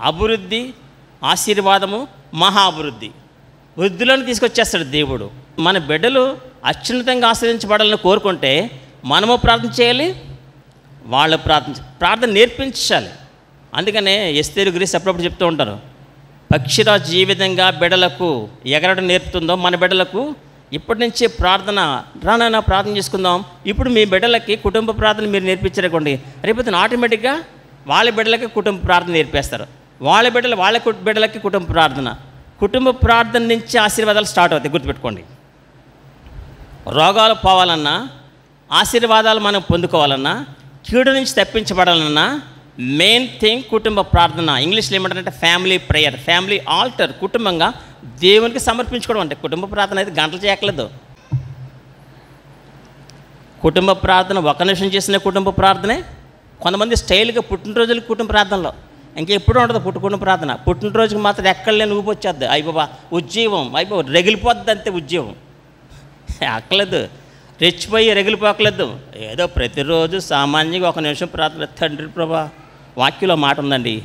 అభివృద్ధి, ఆశీర్వాదము, మహాభివృద్ధి. వృద్ధిలోకి తీసుకొచ్చేస్తాడు దేవుడు. మన బిడ్డలు అత్యున్నతంగా ఆశ్రయించబడాలని కోరుకుంటే మనము ప్రార్థన చేయాలి, వాళ్ళు ప్రార్థన నేర్పించాలి. అందుకనే ఎస్తేరు గురించి అప్పుడప్పుడు చెప్తూ ఉంటారు, పక్షిరాజు ఏ విధంగా బిడ్డలకు ఎగరడం నేర్పుతుందో మన బిడ్డలకు ఇప్పటి నుంచే ప్రార్థన, రానైనా ప్రార్థన చేసుకుందాం. ఇప్పుడు మీ బిడ్డలకి కుటుంబ ప్రార్థన మీరు నేర్పించారనుకోండి, రేపు ఆటోమేటిక్గా వాళ్ళ బిడ్డలకి కుటుంబ ప్రార్థన నేర్పేస్తారు, వాళ్ళ బిడ్డలకి కుటుంబ ప్రార్థన. కుటుంబ ప్రార్థన నుంచి ఆశీర్వాదాలు స్టార్ట్ అవుతాయి. గుర్తుపెట్టుకోండి, రోగాలు పోవాలన్నా, ఆశీర్వాదాలు మనం పొందుకోవాలన్నా, కీడు నుంచి తప్పించబడాలన్నా మెయిన్ థింగ్ కుటుంబ ప్రార్థన. ఇంగ్లీష్లో ఏమంటారంటే ఫ్యామిలీ ప్రేయర్, ఫ్యామిలీ ఆల్టర్. కుటుంబంగా దేవునికి సమర్పించుకోవడం అంటే కుటుంబ ప్రార్థన అయితే గంటలు చేయట్లేదు. కుటుంబ ప్రార్థన ఒక నిమిషం చేసిన కుటుంబ ప్రార్థనే. కొంతమంది స్టైల్గా పుట్టినరోజులకు కుటుంబ ప్రార్థనలో, ఇంకెప్పుడు ఉండదు కుటుంబ ప్రార్థన. పుట్టినరోజుకి మాత్రం ఎక్కడ లేని ఊపి వచ్చేద్ది, అయిపోబా ఉద్యోగం, అయిపో రగిలిపోద్ది అంతే ఉద్యోగం. అక్కలేదు, రెచ్చిపోయి రగిలిపోకలేదు. ఏదో ప్రతిరోజు సామాన్యంగా ఒక నిమిషం ప్రార్థన. తండ్రి ప్రభా, వాక్యంలో మాట ఉందండి,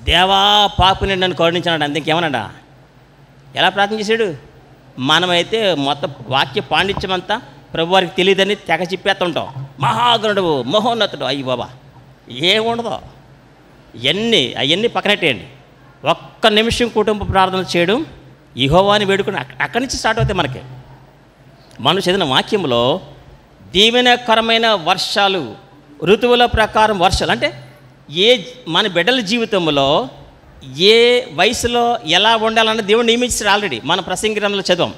దేవా పాపిని నన్ను కరుణించాడు. అంతే, ఇంకేమన్నాడా? ఎలా ప్రార్థన చేశాడు? మనమైతే మొత్తం వాక్య పాండిత్యమంతా ప్రభు వారికి తెలియదని తెగ చెప్పేస్తుంటాం. మహాగణుడు, మహోన్నతుడు, అయ్యి బాబా ఏముండదో. అవన్నీ పక్కనట్టేయండి. ఒక్క నిమిషం కుటుంబ ప్రార్థన చేయడం, యెహోవాని వేడుకుని అక్కడి నుంచి స్టార్ట్ అవుతాయి మనకి. మనం చదివిన వాక్యంలో దీవెనకరమైన వర్షాలు, ఋతువుల ప్రకారం వర్షాలు అంటే మన బిడ్డల జీవితంలో ఏ వయసులో ఎలా ఉండాలన్న దేవుడు నియమించాడు ఆల్రెడీ. మన ప్రసంగి గ్రంథంలో చదివాం,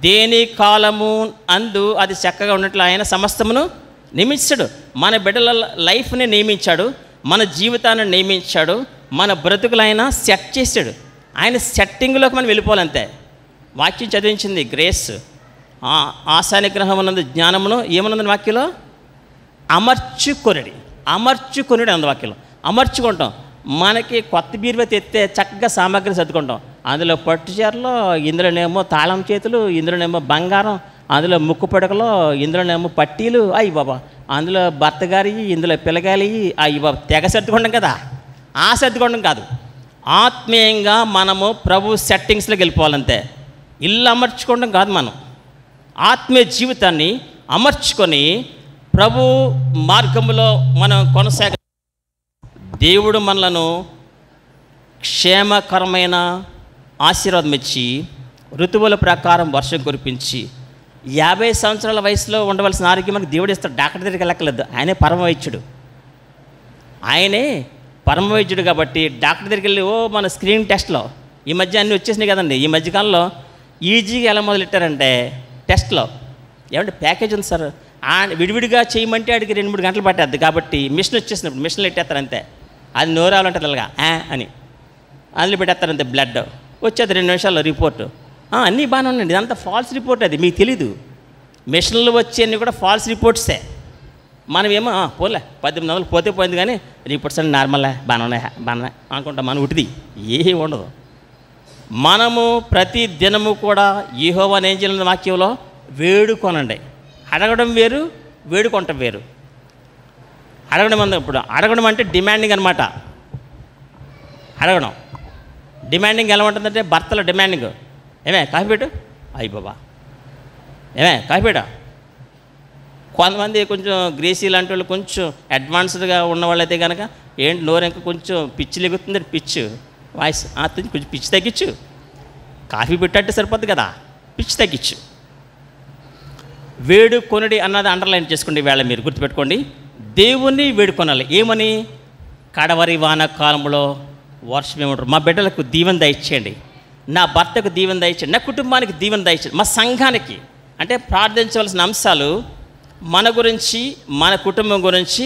దేని కాలము అందు అది చక్కగా ఉన్నట్లు ఆయన సమస్తమును నియమించాడు. మన బిడ్డల లైఫ్ని నియమించాడు, మన జీవితాన్ని నియమించాడు, మన బ్రతుకులైనా సెట్ చేశాడు. ఆయన సెట్టింగ్లోకి మనం వెళ్ళిపోవాలంతే. వాక్యం చదివించింది గ్రేస్. ఆశానిగ్రహం ఉన్నది జ్ఞానమును ఏమన్నది వాక్యంలో? అమర్చుకొనుడి అన్నది వాక్యంలో. అమర్చుకుంటాం. మనకి కొత్త బీరువా తెస్తే చక్కగా సామాగ్రి సర్దుకుంటాం. అందులో పట్టు చీరలు, ఇందులోనేమో తాళం చేతులు, ఇందులోనేమో బంగారం, అందులో ముక్కు పడకలు, ఇందులోనేమో పట్టీలు, అయ్యి బాబా, అందులో భర్తగారి, ఇందులో పిల్లగాలి, అయ్యి బాబా, తెగ సర్దుకుంటాం కదా. ఆ సర్దుకోవడం కాదు, ఆత్మీయంగా మనము ప్రభు సెట్టింగ్స్లోకి వెళ్ళిపోవాలంతే. ఇల్లు అమర్చుకోవడం కాదు, మనం ఆత్మీయ జీవితాన్ని అమర్చుకొని ప్రభు మార్గంలో మనం కొనసాగ. దేవుడు మనలను క్షేమకరమైన ఆశీర్వాదం ఇచ్చి ఋతువుల ప్రకారం వర్షం కురిపించి 50 సంవత్సరాల వయసులో ఉండవలసిన ఆరోగ్యం మనకు దేవుడు ఇస్తాడు. డాక్టర్ దగ్గరికి వెళ్ళక్కర్లేదు, ఆయనే పరమవైద్యుడు. కాబట్టి డాక్టర్ దగ్గరికి వెళ్ళి మన స్క్రీనింగ్ టెస్ట్లో ఈ మధ్య అన్నీ వచ్చేసినాయి కదండి. ఈ మధ్యకాలంలో ఈజీగా ఎలా మొదలెట్టారంటే టెస్ట్లో ఏమంటే ప్యాకేజ్ ఉంది సార్, విడివిడిగా చేయమంటే ఆడికి 2-3 గంటలు పట్టేద్ది. కాబట్టి మిషన్ వచ్చేసినప్పుడు మిషన్లు పెట్టేస్తారు అంతే. అది నోరాలంటుంది అలాగా అని అందులో పెట్టేస్తారు అంతే. బ్లడ్ వచ్చేది 2 నిమిషాల్లో రిపోర్టు. అన్నీ బాగానే ఉన్నాయండి. ఇదంతా ఫాల్స్ రిపోర్ట్, అది మీకు తెలీదు. మిషన్లు వచ్చేవన్నీ కూడా ఫాల్స్ రిపోర్ట్సే. మనమేమో పోలే 18 వందలు పోతే పోయింది, కానీ రిపోర్ట్స్ అన్నీ నార్మలే, బాగానే అనుకుంటాం. మనం ఉటిది ఏమీ ఉండదు. మనము ప్రతి దినము కూడా యెహోవాను ఏం చేయాలి? వాక్యంలో వేడుకొనండి. అడగడం వేరు, వేడుకొనటం వేరు. అడగడం అంటే డిమాండింగ్ అనమాట. డిమాండింగ్ ఎలా ఉంటుందంటే భర్తల డిమాండింగ్, ఏమే కాఫీ పెట్టు, అయ్యి బాబా, ఏమే కాఫీ పెట్టా. కొంతమంది కొంచెం గ్రేసీ లాంటి వాళ్ళు, కొంచెం అడ్వాన్స్డ్గా ఉన్నవాళ్ళైతే కనుక ఏంటి నోరు ఇంకా కొంచెం పిచ్చి లెగుతుంది, పిచ్చు వాయిస్ కొంచెం పిచ్చి తగ్గించు. కాఫీ పెట్టంటే సరిపోద్ది కదా, పిచ్చి తగ్గించు. వేడుకొనుడి అన్నది అండర్లైన్ చేసుకోండి. వేళ మీరు గుర్తుపెట్టుకోండి, దేవుణ్ణి వేడుకొనాలి. ఏమని? కడవరి వానకాలంలో వర్షం ఏమంటారు? మా బిడ్డలకు దీవెన దయచేయండి, నా భర్తకు దీవెన దయచేయండి, నా కుటుంబానికి దీవెన దయచేయండి, మా సంఘానికి. అంటే ప్రార్థించవలసిన అంశాలు మన గురించి, మన కుటుంబం గురించి,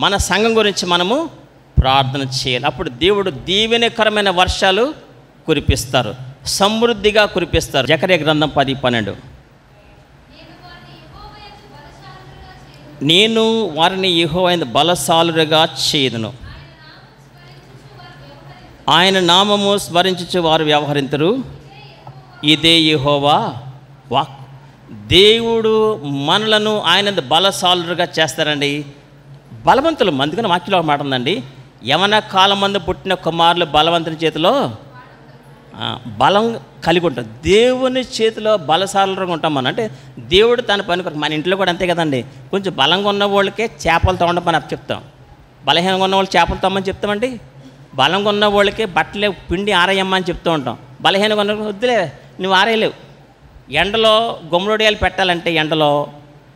మన సంఘం గురించి మనము ప్రార్థన చేయాలి. అప్పుడు దేవుడు దీవెనకరమైన వర్షాలు కురిపిస్తారు, సమృద్ధిగా కురిపిస్తారు. జకర్యా గ్రంథం 10:12. నేను వారిని యెహోవా యందు బలశాలులుగా చేయుదును, ఆయన నామము స్మరించుచు వారు వ్యవహరింతురు, ఇదే యెహోవా వాక్. దేవుడు మనలను ఆయన బలశాలులుగా చేస్తారండి, బలవంతులు. అందుకని వాక్యంలో ఒక మాట ఉందండి, యవన కాలం మందు పుట్టిన కుమారులు బలవంతుని చేతిలో బలం కలిగి ఉంటాం. దేవుని చేతిలో బలశాలుగా ఉంటాం మనం. అంటే దేవుడు తన పని కొరకు, మన ఇంట్లో కూడా అంతే కదండి. కొంచెం బలంగా ఉన్న వాళ్ళకే చేపలు తోమడం పని చెప్తాం, బలహీనంగా ఉన్న వాళ్ళు చేపలు తోమని చెప్తామండి. బలంగా ఉన్న వాళ్ళకి బట్టలే పిండి ఆరేయమ్మని చెప్తూ ఉంటాం. బలహీనంగా ఉన్న వద్దులే నువ్వు ఆరేయలేవు. ఎండలో గుమ్మడొడియాలు పెట్టాలంటే, ఎండలో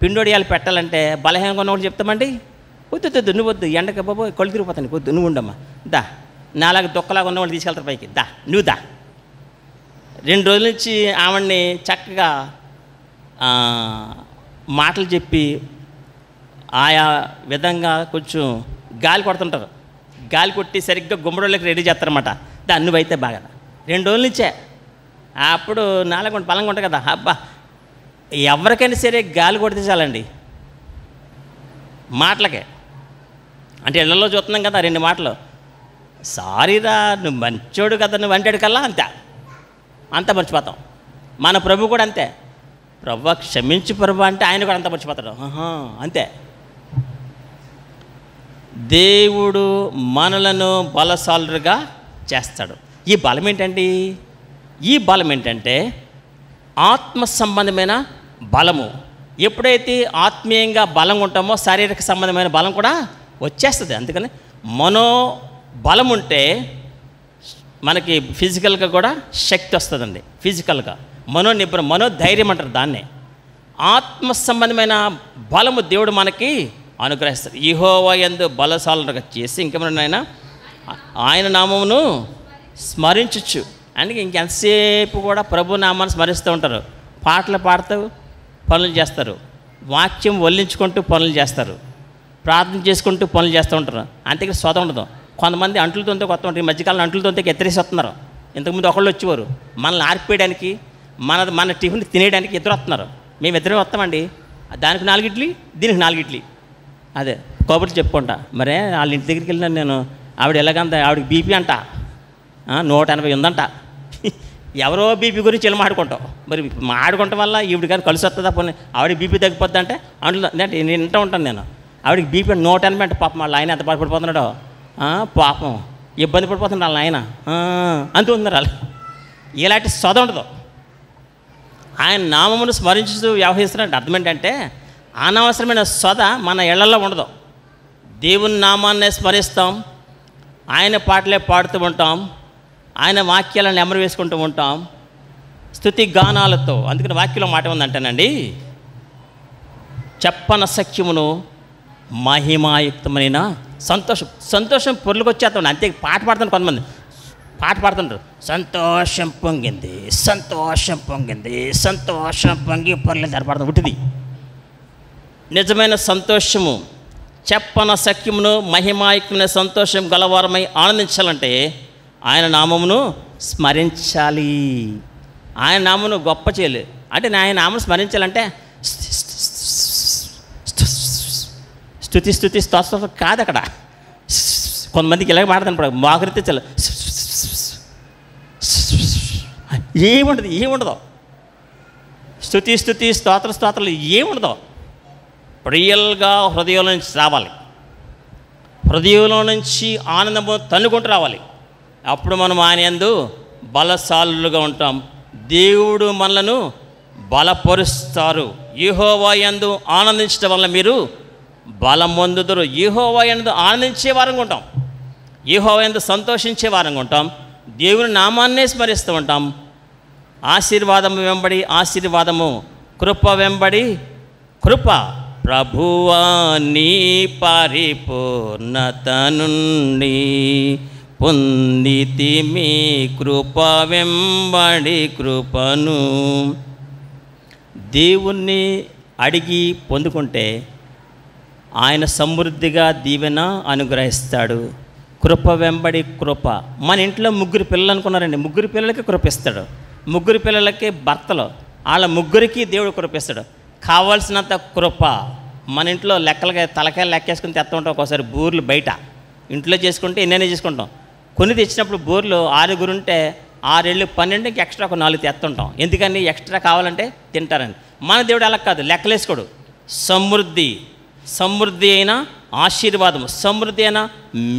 పిండొడియాలు పెట్టాలంటే బలహీనంగా ఉన్న వాళ్ళు చెప్తామండి, వద్దు నువ్వు వద్దు, ఎండకి బాబు కళ్ళు తిరిగిపోతాను, వద్దు నువ్వు ఉండమ్మా, దా. నాలాగా దుక్కలాగా ఉన్నవాళ్ళు తీసుకెళ్తారు పైకి, దా నువ్వు దా. 2 రోజుల నుంచి ఆవిడ్ని చక్కగా మాటలు చెప్పి ఆయా విధంగా కొంచెం గాలి కొడుతుంటారు. గాలి కొట్టి సరిగ్గా గుమ్మడోళ్ళకి రెడీ చేస్తారన్నమాట. దా నువ్వైతే బాగా 2 రోజుల నుంచే. అప్పుడు నాలుగు బలంగా ఉంటుంది కదా. అబ్బా, ఎవరికైనా సరే గాలి కొడితే చాలండి మాటలకే. అంటే ఇళ్లలో చూస్తున్నాం కదా 2 మాటలు, సారీరా నువ్వు మంచోడు కదా నువ్వు అంటాడు కల్లా అంతా మర్చిపోతాం. మన ప్రభు కూడా అంతే, ప్రభు క్షమించి ప్రభు అంటే ఆయన కూడా అంతా మర్చిపోతాడు. అంతే. దేవుడు మనలను బలశాలుగా చేస్తాడు. ఈ బలం ఏంటండి? ఈ బలం ఏంటంటే ఆత్మ సంబంధమైన బలము. ఎప్పుడైతే ఆత్మీయంగా బలం ఉంటామో శారీరక సంబంధమైన బలం కూడా వచ్చేస్తుంది. అందుకని మనో బలం ఉంటే మనకి ఫిజికల్గా కూడా శక్తి వస్తుందండి. ఫిజికల్గా మనోధైర్యం అంటారు దాన్నే. ఆత్మ సంబంధమైన బలము దేవుడు మనకి అనుగ్రహిస్తాడు. యెహోవా యందు బలశాలుగా చేసి ఇంకేమైనా ఆయన నామమును స్మరించచ్చు. అందుకే ఇంకెంతసేపు కూడా ప్రభు నామాన్ని స్మరిస్తూ ఉంటారు. పాటలు పాడుతూ పనులు చేస్తారు, వాక్యం వల్లించుకుంటూ పనులు చేస్తారు, ప్రార్థన చేసుకుంటూ పనులు చేస్తూ ఉంటారు. అంతేకాని స్వతం ఉండదు. కొంతమంది అంట్లతోంతో కొత్త ఉంటారు. ఈ మధ్యకాలం అంట్లతోంతో ఎత్తరేసి వస్తున్నారు. ఇంతకుముందు ఒకళ్ళు వచ్చేవారు మనల్ని ఆర్పేయడానికి, మన టిఫిన్ తినేయడానికి ఇద్దరు వస్తున్నారు. మేము ఇద్దరే వస్తామండి. దానికి 4 ఇడ్లీ, దీనికి 4 ఇడ్లీ. అదే కోపటి చెప్పుకుంటా. మరే వాళ్ళ ఇంటి దగ్గరికి వెళ్ళినాను నేను. ఆవిడ ఎలాగంత, ఆవిడకి బీపీ అంట 180 ఉందంట. ఎవరో బీపీ గురించి వెళ్ళి మాడుకుంటాం. మరి మాడుకుంటాం వల్ల ఈవిడ కానీ కలిసి వస్తుందా? పోనీ ఆవిడకి బీపీ తగ్గిపోద్ది అంటే అంట్లో అంటే నేను వింటూ ఉంటాను నేను. ఆవిడకి బీపీ 180 అంటే పాపం వాళ్ళ ఆయన ఎంత బాధపడిపోతున్నాడో, పాపం ఇబ్బంది పడిపోతున్నాడు వాళ్ళ ఆయన అంటూ ఉన్నారు వాళ్ళు. ఇలాంటి సొద ఉండదు. ఆయన నామమును స్మరించుతూ వ్యవహరిస్తున్నట్టు అర్థం ఏంటంటే అనవసరమైన సొద మన ఇళ్లలో ఉండదు. దేవుని నామాన్నే స్మరిస్తాం, ఆయన పాటలే పాడుతూ ఉంటాం, ఆయన వాక్యాలను నెమరు వేసుకుంటూ ఉంటాం స్తుతి గానాలతో. అందుకని వాక్యంలో మాట ఉందంటేనండి, చెప్పన సఖ్యమును మహిమాయుక్తమైన సంతోషం పొర్లుకొచ్చేస్తాం. అంతే పాట పాడుతాను. కొంతమంది పాట పాడుతుంటారు, సంతోషం పొంగింది పొంగి పొర్లేదు పాడుతాం. ఉట్టిది నిజమైన సంతోషము. చెప్పన సఖ్యమును మహిమాయుక్తమైన సంతోషం గలవారమై ఆనందించాలంటే ఆయన నామమును స్మరించాలి. ఆయన నామమును గొప్ప చేయాలి. అంటే ఆయన నామను స్మరించాలంటే స్తుతి స్తోత్రం కాదు. అక్కడ కొంతమందికి ఇలాగ మాట్లాడుతాను, మాకైతే చాలా ఏముండదు. స్తుతి స్తోత్రాలు ఏముండదు. రియల్గా హృదయంలో నుంచి రావాలి. హృదయంలో నుంచి ఆనందము తన్నుకుంటూ రావాలి. అప్పుడు మనం ఆయన యందు బలశాలుగా ఉంటాం. దేవుడు మనలను బలపరుస్తారు. యెహోవా యందు ఆనందించడం వల్ల మీరు బలం పొందుదురు. యెహోవా యందు ఆనందించే వారంగా ఉంటాం, యెహోవా యందు సంతోషించే వారంగా ఉంటాం, దేవుని నామాన్నే స్మరిస్తూ ఉంటాం. ఆశీర్వాదము వెంబడి ఆశీర్వాదము, కృప వెంబడి కృప. ప్రభువా నీ పరిపూర్ణత నుండి పొందితిమి కృప వెంబడి కృపను. దేవుణ్ణి అడిగి పొందుకుంటే ఆయన సమృద్ధిగా దీవెన అనుగ్రహిస్తాడు, కృప వెంబడి కృప. మన ఇంట్లో ముగ్గురు పిల్లలు అనుకున్నారండి, ముగ్గురు పిల్లలకి కృపిస్తాడు. ముగ్గురు పిల్లలకి భర్తలు, వాళ్ళ ముగ్గురికి దేవుడు కృపిస్తాడు. కావాల్సినంత కృప. మన ఇంట్లో లెక్కలుగా తలకాయలు లెక్కేసుకుని తెస్తూ ఉంటాం. ఒక్కోసారి బూర్లు బయట ఇంట్లో చేసుకుంటే ఎన్నైనా చేసుకుంటాం. కొన్ని తెచ్చినప్పుడు బూర్లు 6 ఉంటే 6 ఏళ్ళు 12కి ఎక్స్ట్రా ఒక 4 తెస్తుంటాం. ఎందుకని ఎక్స్ట్రా కావాలంటే తింటారని. మన దేవుడు అలా కాదు, లెక్కలేసుకోడు. సమృద్ధి అయిన ఆశీర్వాదము, సమృద్ధి అయిన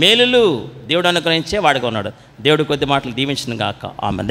మేలులు దేవుడు అనుగ్రహించే వాడుగా ఉన్నాడు. దేవుడు కొద్ది మాటలు దీవించిన గాక. ఆమె.